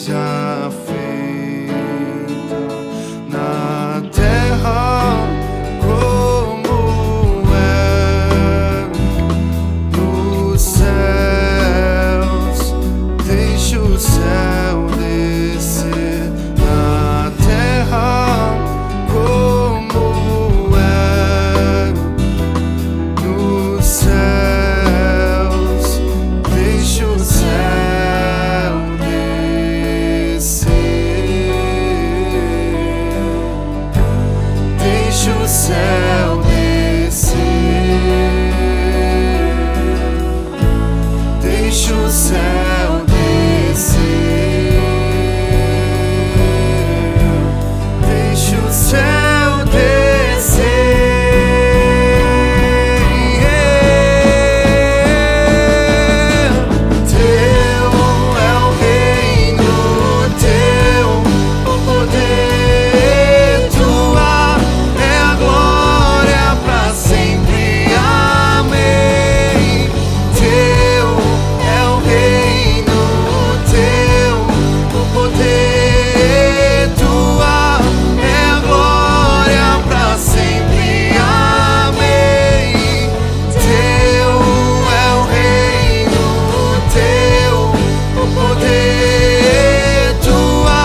seja feita na terra como é nos céus. Deixa o céu descer na terra como é nos céus. Deixa o céu descer. Deixa o céu descer. Deixa o céu descer. Deixa o céu descer. Teu é o reino, teu o poder, tua é a glória pra sempre. Amém. Teu é o reino, teu o poder, tua é a glória pra sempre. Amém. Teu é o reino, teu o poder, tua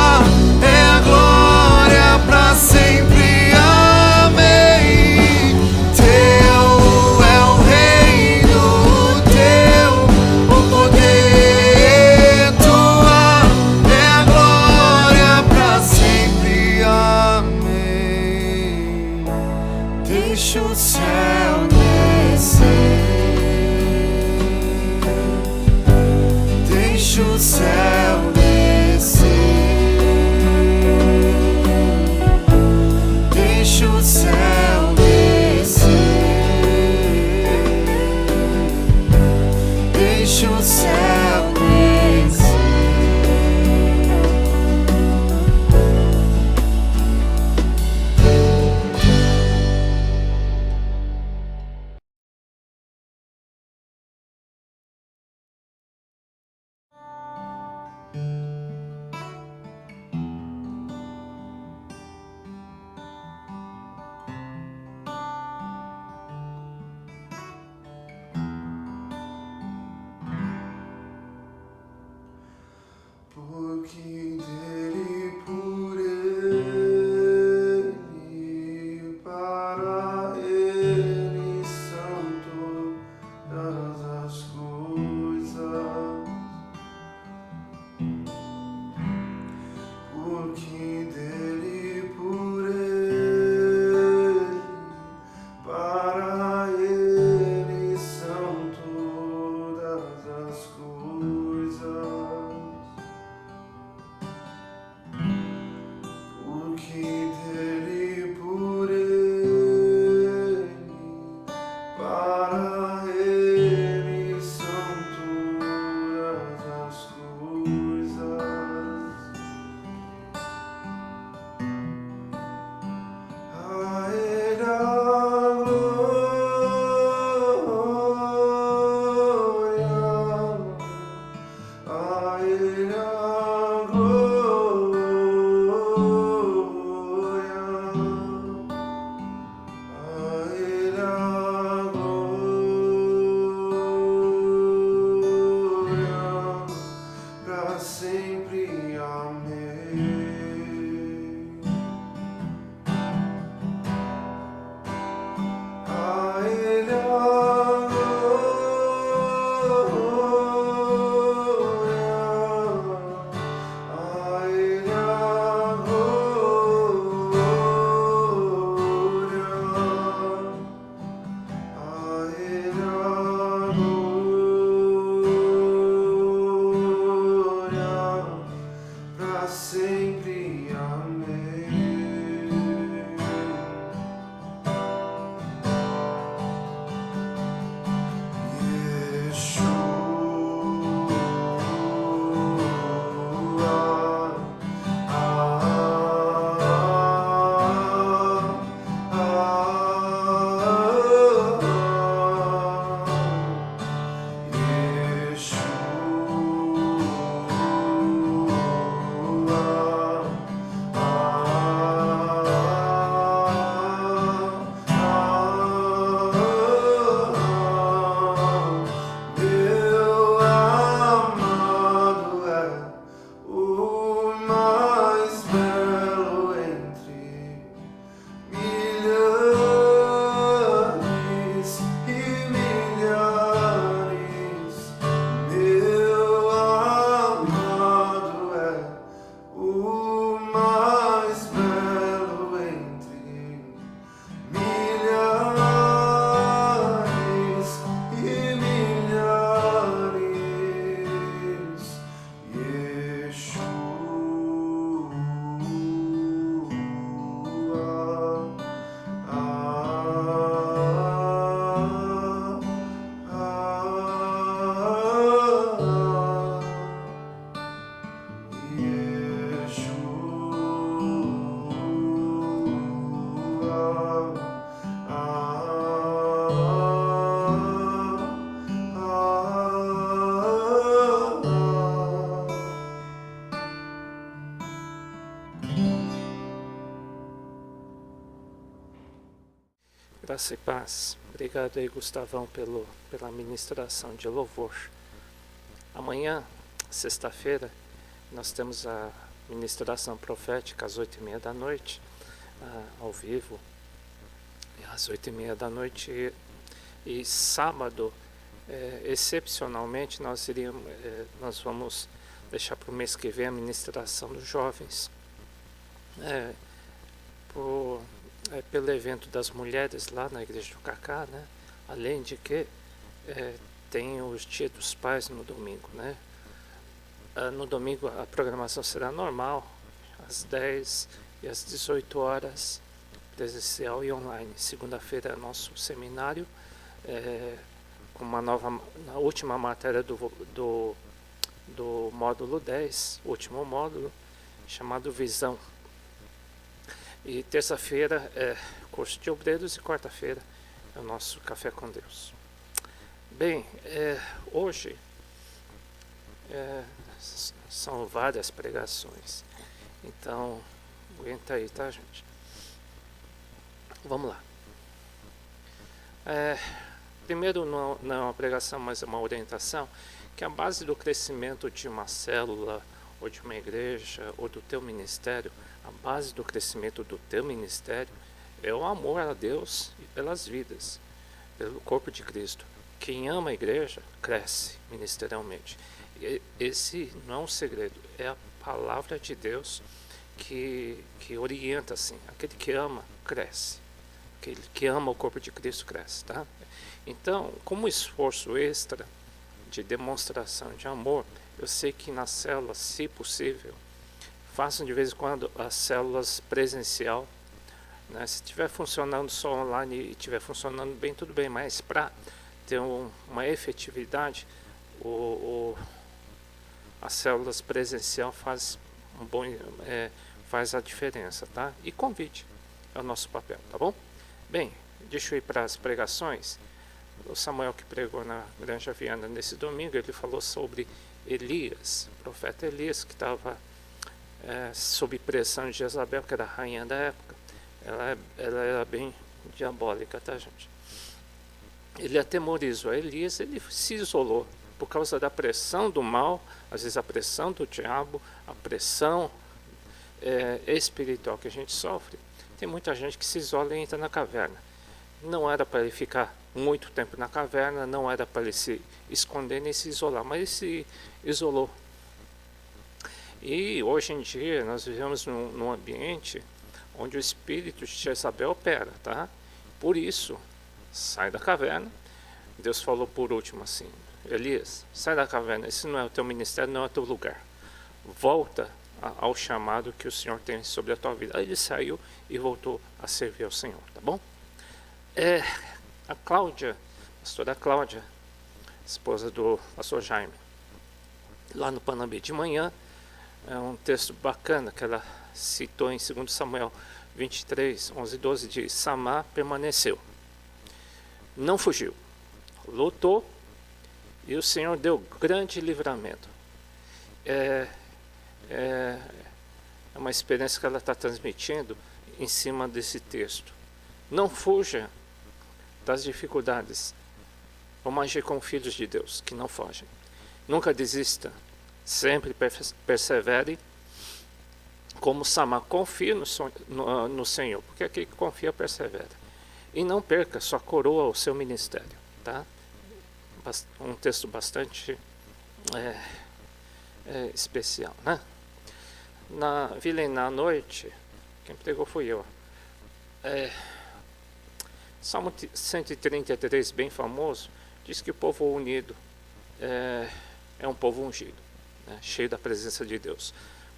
é a glória pra sempre. Amém. Teu é o reino, teu o poder, tua é a glória pra sempre. Amém. Deixa o céu descer. Deixa o céu descer. Deixa o céu descer. Deixa o céu descer. Porque dele, por ele, para ele são todas as coisas. Porque dele, por ele, para ele são todas as coisas. Porque dele, por ele, para ele são todas as coisas. A ele a glória, a ele a glória, a ele a glória, pra sempre. Amém. A ele a glória, a ele a glória, a ele a glória, pra Graça e paz. Obrigado aí, Gustavão, pela ministração de louvor. Amanhã, sexta-feira, nós temos a ministração profética às 8h30 da noite, ao vivo, às 8h30 da noite. E sábado, excepcionalmente, nós vamos deixar para o mês que vem a ministração dos jovens. Pelo evento das mulheres lá na igreja do Cacá, né? Além de que tem os dias dos pais no domingo, né? No domingo a programação será normal, às 10 e às 18 horas, presencial e online. Segunda-feira é nosso seminário, com na última matéria do módulo 10, último módulo, chamado Visão. E terça-feira é curso de obreiros e quarta-feira é o nosso Café com Deus. Bem, hoje são várias pregações, então aguenta aí, tá, gente? Vamos lá. Primeiro, não é uma pregação, mas é uma orientação, que a base do crescimento de uma célula, ou de uma igreja, ou do teu ministério, a base do crescimento do teu ministério é o amor a Deus e pelas vidas, pelo corpo de Cristo. Quem ama a igreja, cresce ministerialmente. E esse não é um segredo, é a palavra de Deus que orienta assim. Aquele que ama, cresce. Aquele que ama o corpo de Cristo, cresce, tá? Então, como esforço extra de demonstração de amor, eu sei que nas células, se possível, façam de vez em quando as células presencial, né? Se estiver funcionando só online e estiver funcionando bem, tudo bem, mas para ter uma efetividade, as células presencial faz a diferença, tá? E convite é o nosso papel, tá bom? Bem, deixa eu ir para as pregações. O Samuel, que pregou na Granja Viana nesse domingo, ele falou sobre Elias, o profeta Elias, que estava sob pressão de Jezabel, que era a rainha da época. Ela era bem diabólica, tá, gente? Ele atemorizou Elias, ele se isolou por causa da pressão do mal, às vezes a pressão do diabo, a pressão espiritual que a gente sofre. Tem muita gente que se isola e entra na caverna. Não era para ele ficar muito tempo na caverna, não era para ele se esconder nem se isolar, mas ele se isolou. E hoje em dia nós vivemos num ambiente onde o espírito de Jezabel opera, tá? Por isso, sai da caverna. Deus falou por último assim: Elias, sai da caverna, esse não é o teu ministério, não é o teu lugar. Volta ao chamado que o Senhor tem sobre a tua vida. Aí ele saiu e voltou a servir ao Senhor, tá bom? A Cláudia, a pastora Cláudia, esposa do pastor Jaime, lá no Panambi de manhã, é um texto bacana que ela citou em 2 Samuel 23, 11 e 12, diz: Samá permaneceu, não fugiu, lutou, e o Senhor deu grande livramento. É uma experiência que ela está transmitindo em cima desse texto. Não fuja das dificuldades. Vamos agir como filhos de Deus, que não fogem. Nunca desista, sempre persevere. Como Samá, confie no Senhor, porque aquele que confia persevera. E não perca sua coroa, o seu ministério, tá? Um texto bastante especial, né? Na Vila na noite, quem pregou fui eu. Salmo 133, bem famoso, diz que o povo unido é um povo ungido, né? Cheio da presença de Deus.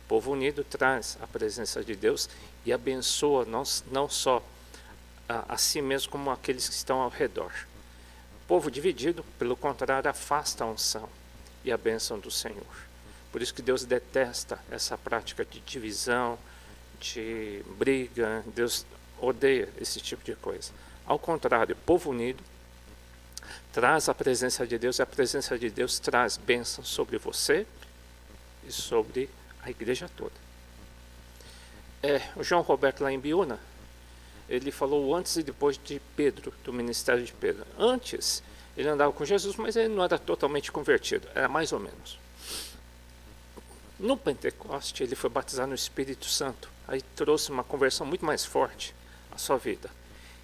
O povo unido traz a presença de Deus e abençoa não só a si mesmo, como aqueles que estão ao redor. O povo dividido, pelo contrário, afasta a unção e a bênção do Senhor. Por isso que Deus detesta essa prática de divisão, de briga. Deus odeia esse tipo de coisa. Ao contrário, o povo unido traz a presença de Deus, e a presença de Deus traz bênção sobre você e sobre a igreja toda. O João Roberto, lá em Biúna, ele falou antes e depois de Pedro, do ministério de Pedro. Antes, ele andava com Jesus, mas ele não era totalmente convertido, era mais ou menos. No Pentecoste, ele foi batizado no Espírito Santo. Aí trouxe uma conversão muito mais forte à sua vida.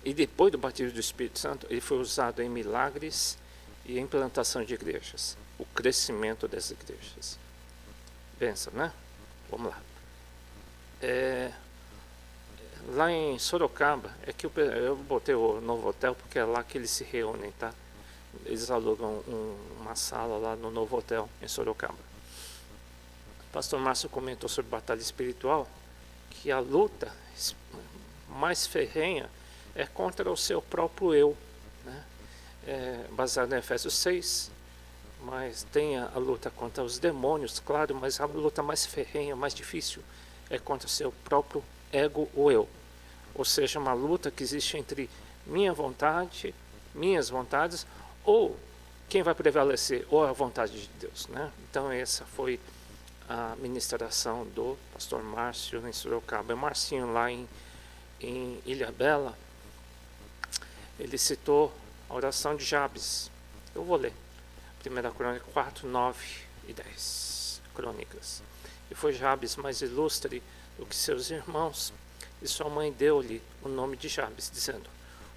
E depois do batismo do Espírito Santo, ele foi usado em milagres e em plantação de igrejas. O crescimento das igrejas. Pensa, né? Vamos lá. Lá em Sorocaba, é que eu botei o Novo Hotel porque é lá que eles se reúnem, tá? Eles alugam uma sala lá no Novo Hotel, em Sorocaba. O pastor Márcio comentou sobre batalha espiritual, que a luta mais ferrenha é contra o seu próprio eu, né? Baseado em Efésios 6, mas tem a luta contra os demônios, claro, mas a luta mais ferrenha, mais difícil, é contra o seu próprio ego ou eu. Ou seja, uma luta que existe entre minha vontade, minhas vontades, ou quem vai prevalecer, ou a vontade de Deus, né? Então essa foi a ministração do pastor Márcio em Sorocaba. O Marcinho lá em Ilhabela, ele citou a oração de Jabes. Eu vou ler. 1 Crônica 4, 9 e 10. Crônicas. E foi Jabes mais ilustre do que seus irmãos, e sua mãe deu-lhe o nome de Jabes, dizendo: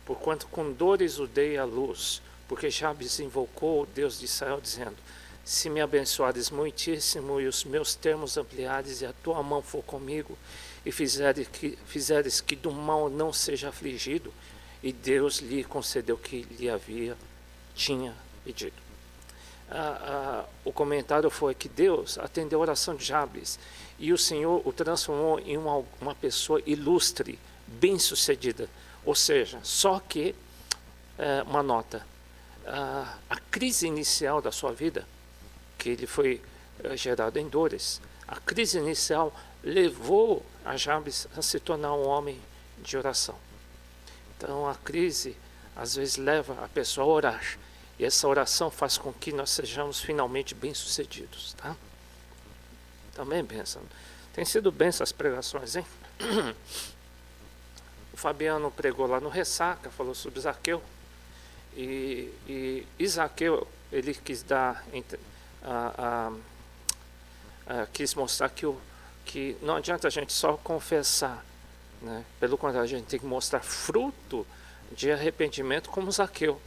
porquanto com dores o dei à luz, porque Jabes invocou o Deus de Israel, dizendo: se me abençoares muitíssimo e os meus termos ampliares, e a tua mão for comigo, e fizeres que do mal não seja afligido, e Deus lhe concedeu o que tinha pedido. O comentário foi que Deus atendeu a oração de Jabes, e o Senhor o transformou em uma pessoa ilustre, bem-sucedida. Ou seja, só que, uma nota, a crise inicial da sua vida, que ele foi gerado em dores, a crise inicial levou a Jabes a se tornar um homem de oração. Então a crise às vezes leva a pessoa a orar, e essa oração faz com que nós sejamos finalmente bem-sucedidos, tá? Também benção. Tem sido benção as pregações, hein? O Fabiano pregou lá no Ressaca, falou sobre Zaqueu, e Zaqueu, ele quis dar quis mostrar que não adianta a gente só confessar, né? Pelo contrário, a gente tem que mostrar fruto de arrependimento como Zaqueu.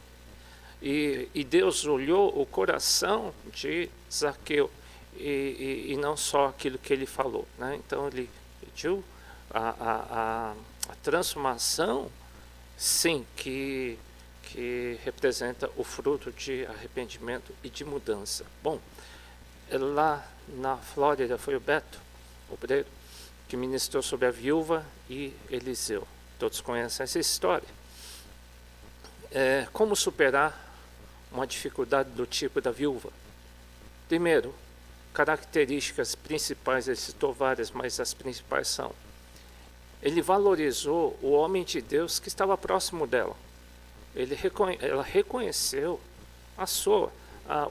E Deus olhou o coração de Zaqueu e não só aquilo que ele falou, né? Então ele pediu a transformação, sim, que representa o fruto de arrependimento e de mudança. Bom, lá na Flórida foi o Beto, o obreiro, que ministrou sobre a viúva e Eliseu. Todos conhecem essa história. Como superar uma dificuldade do tipo da viúva? Primeiro, características principais, ele citou várias, mas as principais são: ele valorizou o homem de Deus que estava próximo dela. Ela reconheceu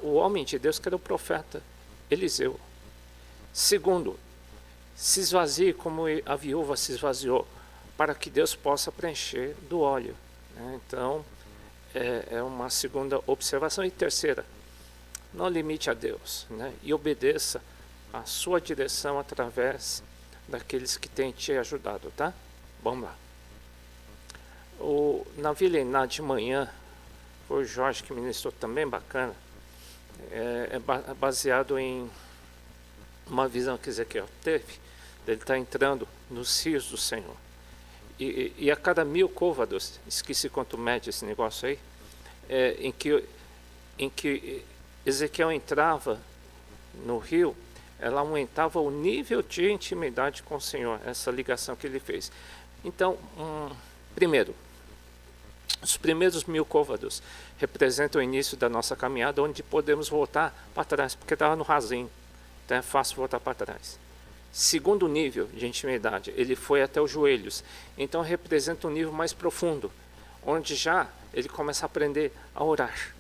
o homem de Deus que era o profeta Eliseu. Segundo, se esvazie como a viúva se esvaziou, para que Deus possa preencher do óleo, né? Então, é uma segunda observação. E terceira, não limite a Deus, né? E obedeça a sua direção através daqueles que têm te ajudado, tá? Vamos lá. Na Vila Iná de manhã, foi o Jorge que ministrou também, bacana. Baseado em uma visão que Ezequiel teve, ele está entrando nos rios do Senhor. E a cada 1000 côvados, esqueci quanto mede esse negócio aí, em que Ezequiel entrava no rio, ela aumentava o nível de intimidade com o Senhor, essa ligação que ele fez. Então, primeiro, os primeiros 1000 côvados representam o início da nossa caminhada, onde podemos voltar para trás, porque estava no rasinho, então é fácil voltar para trás. Segundo nível de intimidade, ele foi até os joelhos, então representa um nível mais profundo, onde já ele começa a aprender a orar.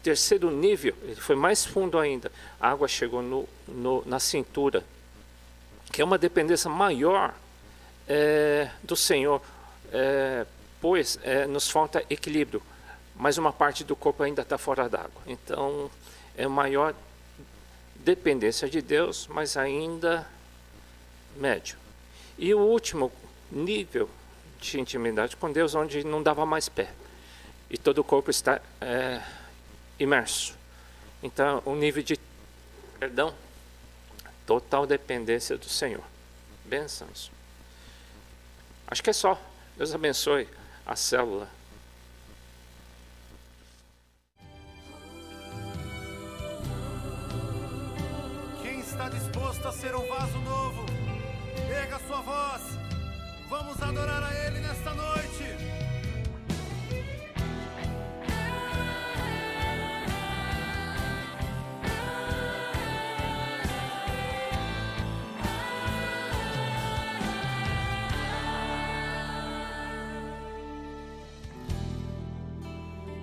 Terceiro nível, ele foi mais fundo ainda, a água chegou na cintura, que é uma dependência maior do Senhor. pois nos falta equilíbrio, mas uma parte do corpo ainda está fora d'água. Então, é maior dependência de Deus, mas ainda médio. E o último nível de intimidade com Deus, onde não dava mais pé. E todo o corpo está imerso. Então, o nível de, total dependência do Senhor. Bênçãos. Acho que é só. Deus abençoe a célula. Quem está disposto a ser um vaso novo, erga sua voz. Vamos adorar a Ele nesta noite.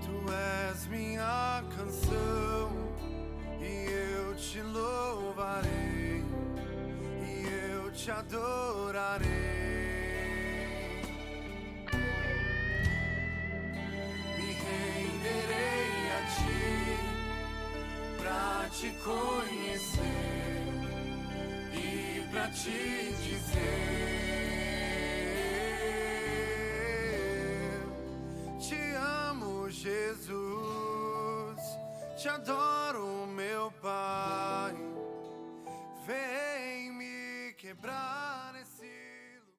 Tu és minha canção e eu te louvarei e eu te adorarei. Me renderei a ti pra te conhecer e pra te dizer: te amo, Jesus, te adoro,